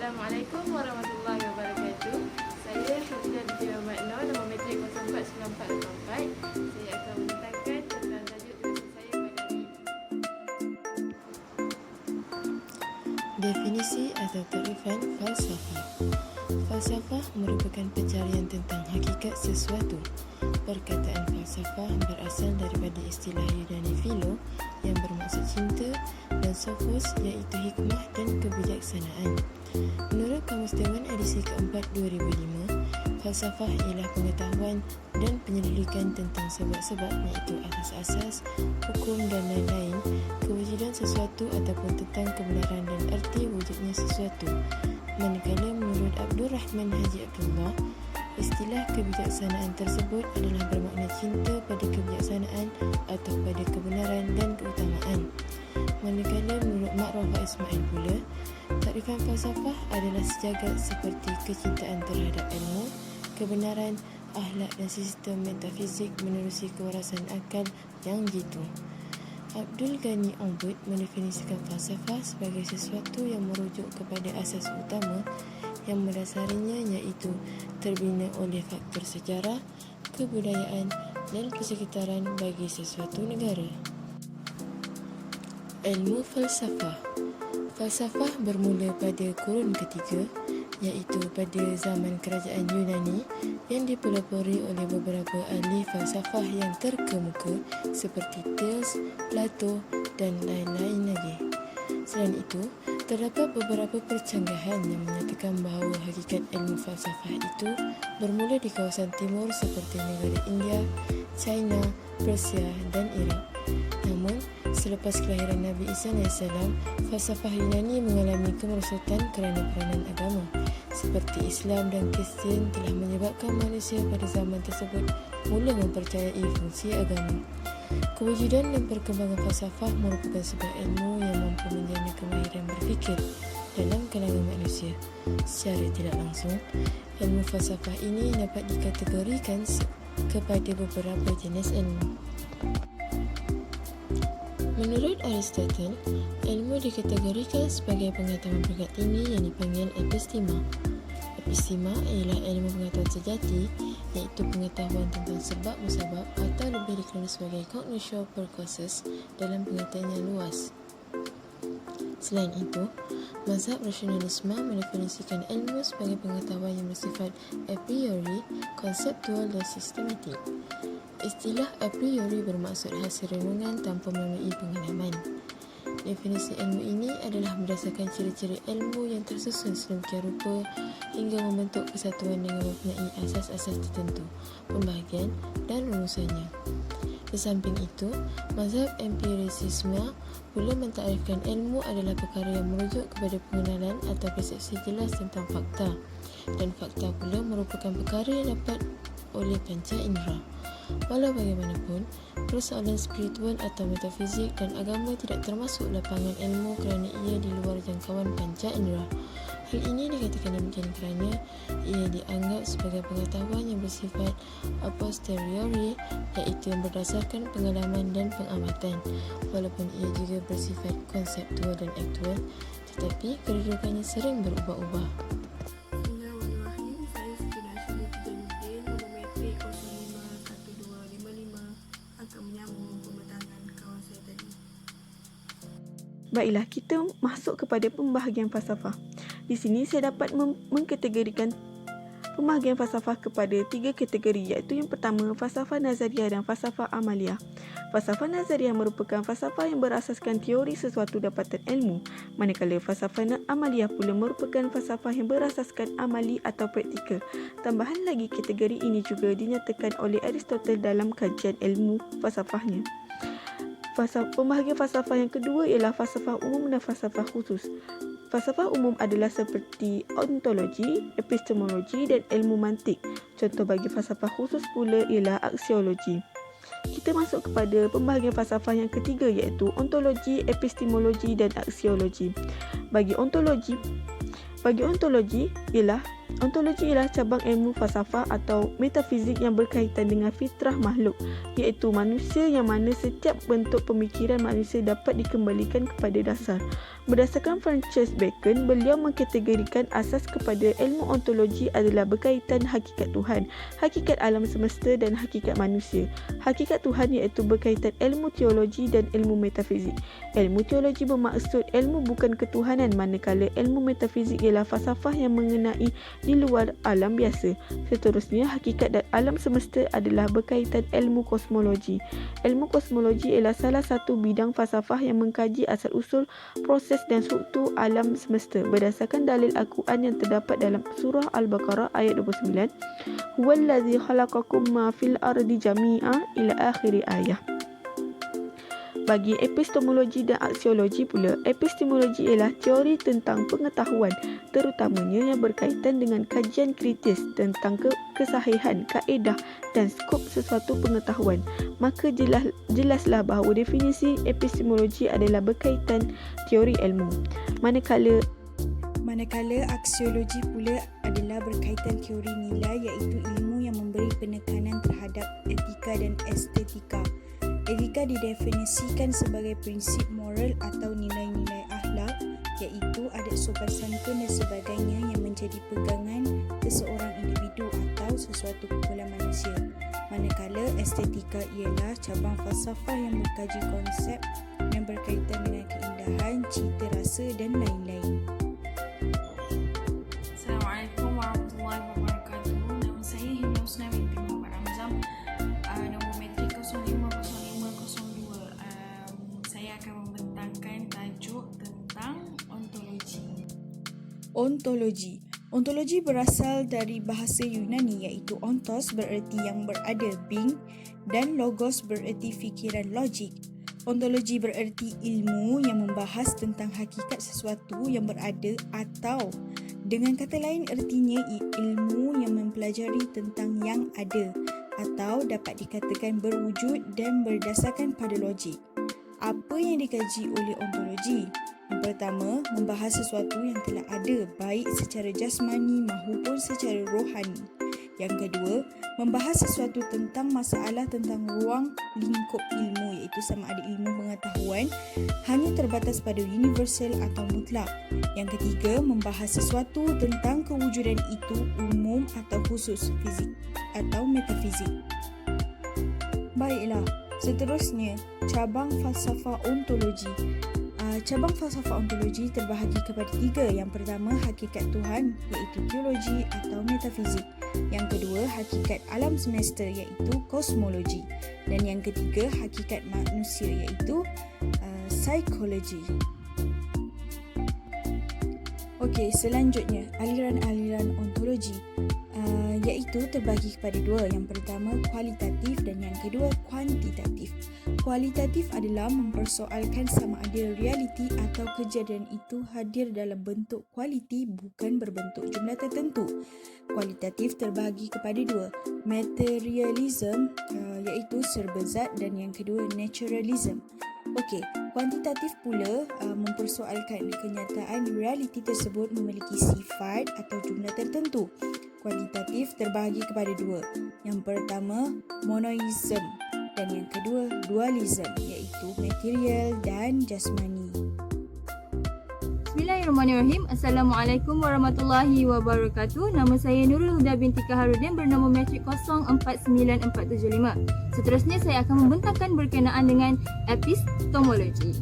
Assalamualaikum warahmatullahi wabarakatuh. Saya Fazila binti Muhammad Noor, nombor matrik 049484. Saya akan menerangkan tentang tajuk tulisan saya pada hari ini. Definisi atau takrifan falsafah. Falsafah merupakan pencarian tentang hakikat sesuatu. Perkataan falsafah berasal daripada istilah Yunani philo yang bermaksud cinta dan sophos iaitu hikmah dan kebijaksanaan. Menurut Kamus Dewan edisi keempat 2005, falsafah ialah pengetahuan dan penyelidikan tentang sebab-sebab iaitu asas-asas, hukum dan lain-lain, kewujudan sesuatu ataupun tentang kebenaran dan erti wujudnya sesuatu. Manakala menurut Abdul Rahman Haji Abdullah, istilah kebijaksanaan tersebut adalah bermakna cinta pada kebijaksanaan atau pada kebenaran dan keutamaan. Manakala menurut Mak Rafa Ismail pula, takrifan falsafah adalah sejagat seperti kecintaan terhadap ilmu, kebenaran, akhlak dan sistem metafizik menerusi kewarasan akal yang jitu. Abdul Ghani Ombud mendefinisikan falsafah sebagai sesuatu yang merujuk kepada asas utama yang mendasarinya iaitu terbina oleh faktor sejarah, kebudayaan dan persekitaran bagi sesuatu negara. Ilmu falsafah. Falsafah bermula pada kurun ketiga, iaitu pada zaman kerajaan Yunani yang dipelopori oleh beberapa ahli falsafah yang terkemuka seperti Thales, Plato dan lain-lain lagi. Selain itu, terdapat beberapa percanggahan yang menyatakan bahawa hakikat ilmu falsafah itu bermula di kawasan timur seperti negara India, China, Persia dan Iraq. Namun, selepas kelahiran Nabi Isa AS, falsafah Yunani mengalami kemerosotan kerana peranan agama seperti Islam dan Kristian telah menyebabkan manusia pada zaman tersebut mula mempercayai fungsi agama. Kewujudan dan perkembangan falsafah merupakan sebuah ilmu yang mampu menjana kemahiran berfikir dalam kalangan manusia. Secara tidak langsung, ilmu falsafah ini dapat dikategorikan kepada beberapa jenis ilmu. Menurut Aristotle, ilmu dikategorikan sebagai pengetahuan peringkat tinggi yang dipanggil epistema. Epistema ialah ilmu pengetahuan sejati, iaitu pengetahuan tentang sebab musabab atau lebih dikenali sebagai cognitio per causes dalam pengertian yang luas. Selain itu, mazhab rasionalisme mendefinisikan ilmu sebagai pengetahuan yang bersifat a priori, konseptual dan sistematik. Istilah a priori bermaksud hasil renungan tanpa melalui pengalaman. Definisi ilmu ini adalah berdasarkan ciri-ciri ilmu yang tersusun sedemikian rupa hingga membentuk kesatuan dengan mempunyai asas-asas tertentu, pembahagian dan rumusannya. Di samping itu, mazhab empirisisme pula mentarifkan ilmu adalah perkara yang merujuk kepada pengenalan atau persepsi jelas tentang fakta, dan fakta pula merupakan perkara yang dapat oleh panca indera. Walau bagaimanapun, persoalan spiritual atau metafizik dan agama tidak termasuk lapangan ilmu kerana ia di luar jangkauan panca indera. Hal ini dikatakan demikian kerana ia dianggap sebagai pengetahuan yang bersifat a posteriori, iaitu yang berdasarkan pengalaman dan pengamatan. Walaupun ia juga bersifat konseptual dan aktual, tetapi kedudukannya sering berubah-ubah. Baiklah, kita masuk kepada pembahagian falsafah. Di sini saya dapat mengkategorikan pembahagian falsafah kepada 3 kategori, iaitu yang pertama, falsafah nazariah dan falsafah amaliah. Falsafah nazariah merupakan falsafah yang berasaskan teori sesuatu dapatan ilmu, manakala falsafah amaliah pula merupakan falsafah yang berasaskan amali atau praktikal. Tambahan lagi, kategori ini juga dinyatakan oleh Aristotle dalam kajian ilmu falsafahnya. Pembahagian falsafah yang kedua ialah falsafah umum dan falsafah khusus. Falsafah umum adalah seperti ontologi, epistemologi dan ilmu mantik. Contoh bagi falsafah khusus pula ialah aksiologi. Kita masuk kepada pembahagian falsafah yang ketiga, iaitu ontologi, epistemologi dan aksiologi. Bagi ontologi ialah Ontologi ialah cabang ilmu falsafah atau metafizik yang berkaitan dengan fitrah makhluk, iaitu manusia, yang mana setiap bentuk pemikiran manusia dapat dikembalikan kepada dasar. Berdasarkan Francis Bacon, beliau mengkategorikan asas kepada ilmu ontologi adalah berkaitan hakikat Tuhan, hakikat alam semesta dan hakikat manusia. Hakikat Tuhan iaitu berkaitan ilmu teologi dan ilmu metafizik. Ilmu teologi bermaksud ilmu bukan ketuhanan, manakala ilmu metafizik ialah falsafah yang mengenai di luar alam biasa. Seterusnya, hakikat dan alam semesta adalah berkaitan ilmu kosmologi. Ilmu kosmologi ialah salah satu bidang falsafah yang mengkaji asal-usul, proses dan struktur alam semesta berdasarkan dalil Al-Quran yang terdapat dalam surah Al-Baqarah ayat 29. Huwallazi khalaqakum ma fil ardi jami'a ila akhir ayah. Bagi epistemologi dan aksiologi pula, epistemologi ialah teori tentang pengetahuan, terutamanya yang berkaitan dengan kajian kritis tentang kesahihan, kaedah dan skop sesuatu pengetahuan. Maka jelaslah bahawa definisi epistemologi adalah berkaitan teori ilmu. Manakala aksiologi pula adalah berkaitan teori nilai, iaitu ilmu yang memberi penekanan terhadap etika dan estetika. Etika didefinisikan sebagai prinsip moral atau nilai-nilai akhlak, iaitu adat sopan santun dan sebagainya yang menjadi pegangan seseorang individu atau sesuatu kumpulan manusia. Manakala estetika ialah cabang falsafah yang mengkaji konsep yang berkaitan dengan keindahan, cita rasa dan lain-lain. Assalamualaikum warahmatullahi wabarakatuh. Nama saya Hina Husna binti Muhammad Hamzam. Nombor metrik 050502. Saya akan membentangkan tajuk tentang ontologi. Ontologi berasal dari bahasa Yunani, iaitu ontos bererti yang berada, being, dan logos bererti fikiran, logik. Ontologi bererti ilmu yang membahas tentang hakikat sesuatu yang berada, atau dengan kata lain ertinya ilmu yang mempelajari tentang yang ada, atau dapat dikatakan berwujud dan berdasarkan pada logik. Apa yang dikaji oleh ontologi? Yang pertama, membahas sesuatu yang telah ada, baik secara jasmani maupun secara rohani. Yang kedua, membahas sesuatu tentang masalah tentang ruang lingkup ilmu, iaitu sama ada ilmu pengetahuan hanya terbatas pada universal atau mutlak. Yang ketiga, membahas sesuatu tentang kewujudan itu umum atau khusus, fizik atau metafizik. Baiklah, seterusnya, cabang falsafah ontologi. Cabang falsafah ontologi terbahagi kepada tiga. Yang pertama, hakikat Tuhan, iaitu teologi atau metafizik. Yang kedua, hakikat alam semesta, iaitu kosmologi. Dan yang ketiga, hakikat manusia, iaitu psikologi. Okey, selanjutnya, aliran-aliran ontologi, iaitu terbagi kepada dua. Yang pertama, kualitatif dan yang kedua, kuantitatif. Kualitatif adalah mempersoalkan sama ada realiti atau kejadian itu hadir dalam bentuk kualiti, bukan berbentuk jumlah tertentu. Kualitatif terbahagi kepada dua, materialism, iaitu serba zat, dan yang kedua, naturalism. Okey, kuantitatif pula mempersoalkan kenyataan realiti tersebut memiliki sifat atau jumlah tertentu. Kualitatif terbahagi kepada dua. Yang pertama, monoism, dan yang kedua, dualism, iaitu material dan jasmani. Bismillahirrahmanirrahim. Assalamualaikum warahmatullahi wabarakatuh. Nama saya Nurul Huda binti Kaharudin bernama metrik 049475. Seterusnya saya akan membentangkan berkenaan dengan epistemologi.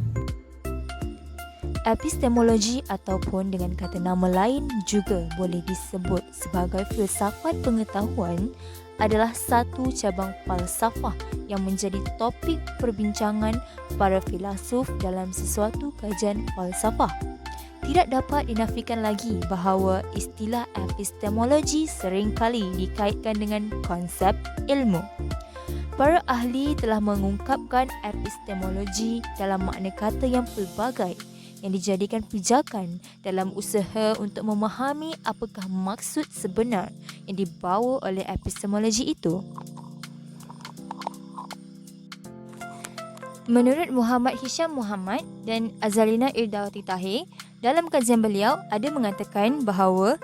Epistemologi ataupun dengan kata nama lain juga boleh disebut sebagai filsafat pengetahuan adalah satu cabang falsafah yang menjadi topik perbincangan para filsuf dalam sesuatu kajian falsafah. Tidak dapat dinafikan lagi bahawa istilah epistemologi seringkali dikaitkan dengan konsep ilmu. Para ahli telah mengungkapkan epistemologi dalam makna kata yang pelbagai yang dijadikan pijakan dalam usaha untuk memahami apakah maksud sebenar yang dibawa oleh epistemologi itu. Menurut Muhammad Hisham Muhammad dan Azalina Irdawati Tahir, dalam kajian beliau ada mengatakan bahawa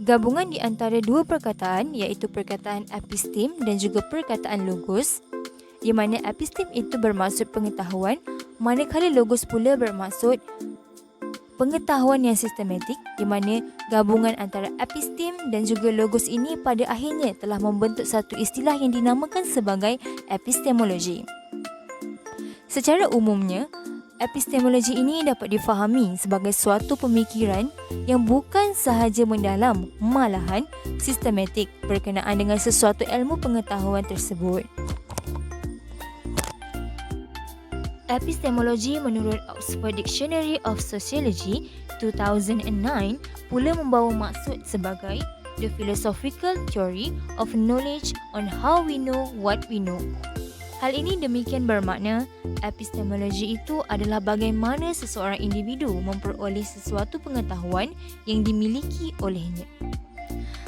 Gabungan di antara dua perkataan iaitu perkataan epistem dan juga perkataan logos, di mana epistem itu bermaksud pengetahuan, manakala logos pula bermaksud pengetahuan yang sistematik, di mana gabungan antara epistem dan juga logos ini pada akhirnya telah membentuk satu istilah yang dinamakan sebagai epistemologi. Secara umumnya, epistemologi ini dapat difahami sebagai suatu pemikiran yang bukan sahaja mendalam, malahan sistematik berkenaan dengan sesuatu ilmu pengetahuan tersebut. Epistemologi menurut Oxford Dictionary of Sociology 2009 pula membawa maksud sebagai the philosophical theory of knowledge on how we know what we know. Hal ini demikian bermakna epistemologi itu adalah bagaimana seseorang individu memperoleh sesuatu pengetahuan yang dimiliki olehnya.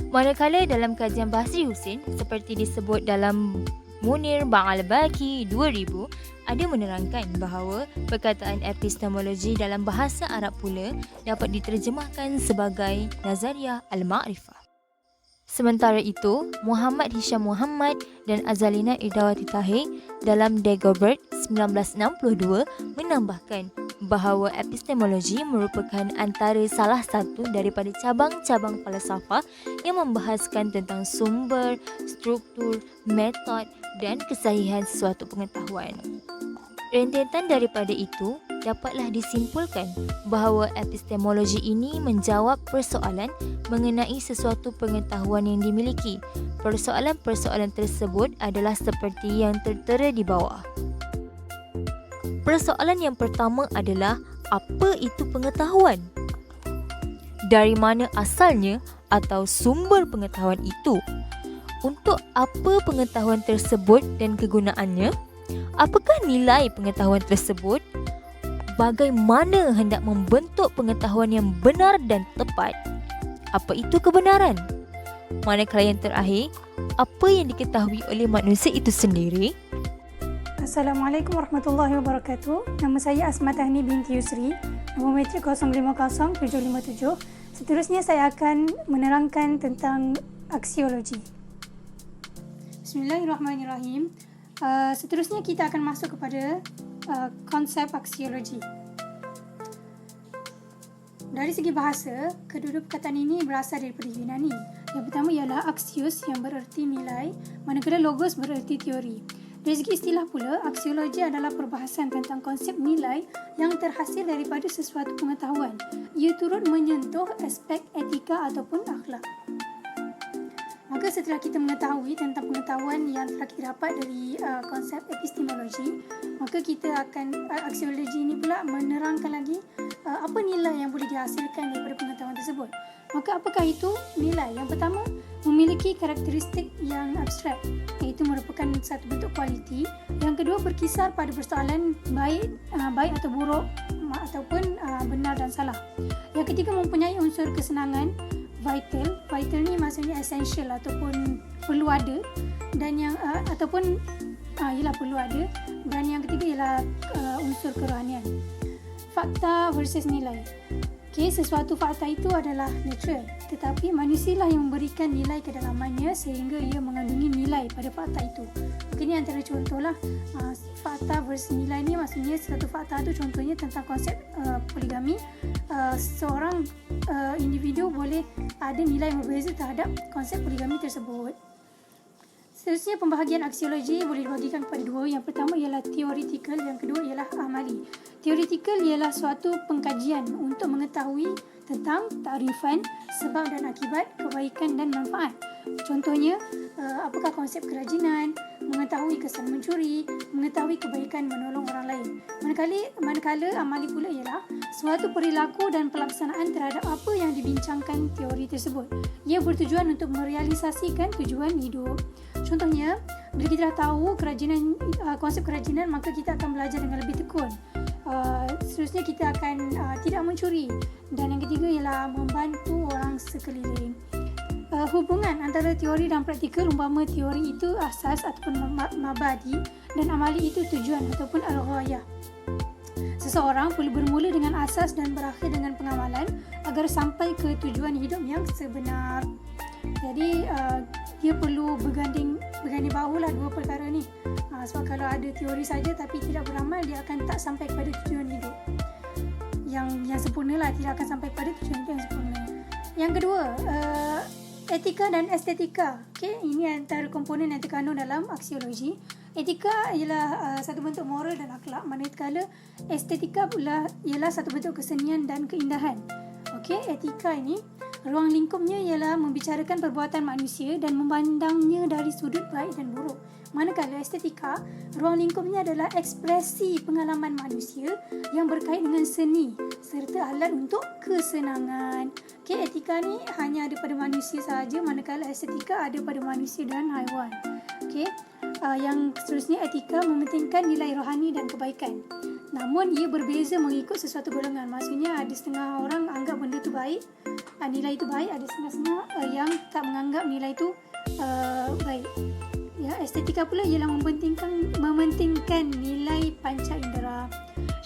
Manakala dalam kajian Basri Hussein seperti disebut dalam Munir Ba'al-Baki 2000 ada menerangkan bahawa perkataan epistemologi dalam bahasa Arab pula dapat diterjemahkan sebagai Nazariah Al-Ma'rifah. Sementara itu, Muhammad Hisham Muhammad dan Azalina Irdawati Tahir dalam Dagobert 1962 menambahkan bahawa epistemologi merupakan antara salah satu daripada cabang-cabang falsafah yang membahaskan tentang sumber, struktur, metod dan kesahihan sesuatu pengetahuan. Rentetan daripada itu, dapatlah disimpulkan bahawa epistemologi ini menjawab persoalan mengenai sesuatu pengetahuan yang dimiliki. Persoalan-persoalan tersebut adalah seperti yang tertera di bawah. Persoalan yang pertama adalah apa itu pengetahuan? Dari mana asalnya atau sumber pengetahuan itu? Untuk apa pengetahuan tersebut dan kegunaannya? Apakah nilai pengetahuan tersebut? Bagaimana hendak membentuk pengetahuan yang benar dan tepat? Apa itu kebenaran? Manakala yang terakhir, apa yang diketahui oleh manusia itu sendiri? Assalamualaikum warahmatullahi wabarakatuh. Nama saya Asma Tahni binti Yusri, nombor metrik 050757. Seterusnya saya akan menerangkan tentang aksiologi. Bismillahirrahmanirrahim. Seterusnya kita akan masuk kepada konsep aksiologi. Dari segi bahasa, kedua-dua perkataan ini berasal daripada Yunani. Yang pertama ialah axios yang bererti nilai, manakala logos bererti teori. Dari segi istilah pula, aksiologi adalah perbahasan tentang konsep nilai yang terhasil daripada sesuatu pengetahuan. Ia turut menyentuh aspek etika ataupun akhlak. Maka setelah kita mengetahui tentang pengetahuan yang telah kita dapat dari konsep epistemologi, maka kita akan aksiologi ini pula menerangkan lagi apa nilai yang boleh dihasilkan daripada pengetahuan tersebut. Maka apakah itu nilai? Yang pertama, memiliki karakteristik yang abstrak, iaitu merupakan satu bentuk kualiti. Yang kedua, berkisar pada persoalan baik atau buruk ataupun benar dan salah. Yang ketiga, mempunyai unsur kesenangan. Vital ni maksudnya essential ataupun perlu ada, dan yang ataupun ialah perlu ada, dan yang ketiga ialah unsur kerohanian. Fakta versus nilai. Okey, sesuatu fakta itu adalah natural, tetapi manusialah yang memberikan nilai kedalamannya sehingga ia mengandungi nilai pada fakta itu. Maka ini antara contohlah fakta versus nilai ni, maksudnya satu fakta itu contohnya tentang konsep poligami. Seorang individu boleh ada nilai yang berbeza terhadap konsep poligami tersebut. Seterusnya, pembahagian aksiologi boleh dibahagikan kepada dua. Yang pertama ialah teoretikal, yang kedua ialah amali. Teoretikal ialah suatu pengkajian untuk mengetahui tentang takrifan, sebab dan akibat, kebaikan dan manfaat. Contohnya, apakah konsep kerajinan, mengetahui kesan mencuri, mengetahui kebaikan menolong orang lain. Manakala amali pula ialah suatu perilaku dan pelaksanaan terhadap apa yang dibincangkan teori tersebut. Ia bertujuan untuk merealisasikan tujuan hidup. Contohnya, bila kita dah tahu konsep kerajinan, maka kita akan belajar dengan lebih tekun. Seterusnya, kita akan tidak mencuri. Dan yang ketiga ialah membantu orang sekeliling. Hubungan antara teori dan praktikal, umpama teori itu asas ataupun mabadi dan amali itu tujuan ataupun al-ghayah. Seseorang perlu bermula dengan asas dan berakhir dengan pengamalan agar sampai ke tujuan hidup yang sebenar. Jadi dia perlu berganding bahu lah dua perkara ni. Sebab kalau ada teori saja tapi tidak beramal, dia akan tak sampai kepada tujuan hidup yang sempurna lah, tidak akan sampai pada tujuan hidup yang sempurna. Yang kedua, etika dan estetika. Okay, ini antara komponen yang terkandung dalam aksiologi. Etika ialah satu bentuk moral dan akhlak, manakala estetika pula ialah satu bentuk kesenian dan keindahan. Okey, etika ini ruang lingkupnya ialah membicarakan perbuatan manusia dan memandangnya dari sudut baik dan buruk. Manakala estetika, ruang lingkupnya adalah ekspresi pengalaman manusia yang berkait dengan seni serta alat untuk kesenangan. Okey, etika ni hanya ada pada manusia sahaja, manakala estetika ada pada manusia dan haiwan. Okey. Yang seterusnya, etika mementingkan nilai rohani dan kebaikan. Namun ia berbeza mengikut sesuatu golongan. Maksudnya ada setengah orang anggap benda tu baik, nilai itu baik, ada setengah-setengah yang tak menganggap nilai itu baik. Ya, estetika pula ialah mementingkan nilai panca indera.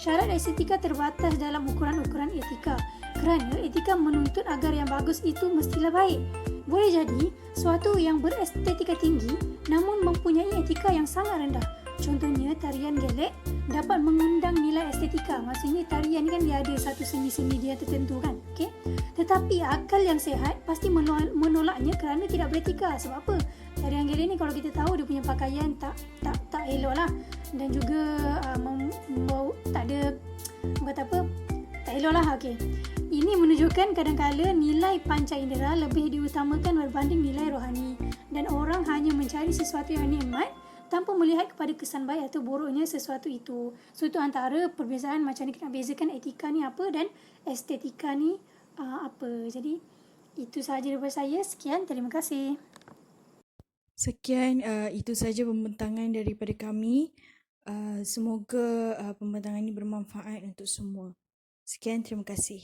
Syarat estetika terbatas dalam ukuran-ukuran etika. Kerana etika menuntut agar yang bagus itu mestilah baik. Boleh jadi suatu yang berestetika tinggi namun mempunyai etika yang sangat rendah. Contohnya tarian gelek dapat mengundang nilai estetika. Maksudnya tarian ni kan dia ada satu seni-seni dia tertentu kan. Okay? Tetapi akal yang sihat pasti menolaknya kerana tidak beretika. Sebab apa? Tarian gelek ni kalau kita tahu dia punya pakaian tak elok lah. Dan juga tak ada tak elok lah. Okay. Ini menunjukkan kadang-kala nilai panca indera lebih diutamakan berbanding nilai rohani, dan orang hanya mencari sesuatu yang nikmat tanpa melihat kepada kesan baik atau buruknya sesuatu itu. So itu antara perbezaan macam ni kita nak bezakan etika ni apa dan estetika ni apa. Jadi itu sahaja daripada saya. Sekian, terima kasih. Sekian, itu saja pembentangan daripada kami. Semoga pembentangan ini bermanfaat untuk semua. Sekian, terima kasih.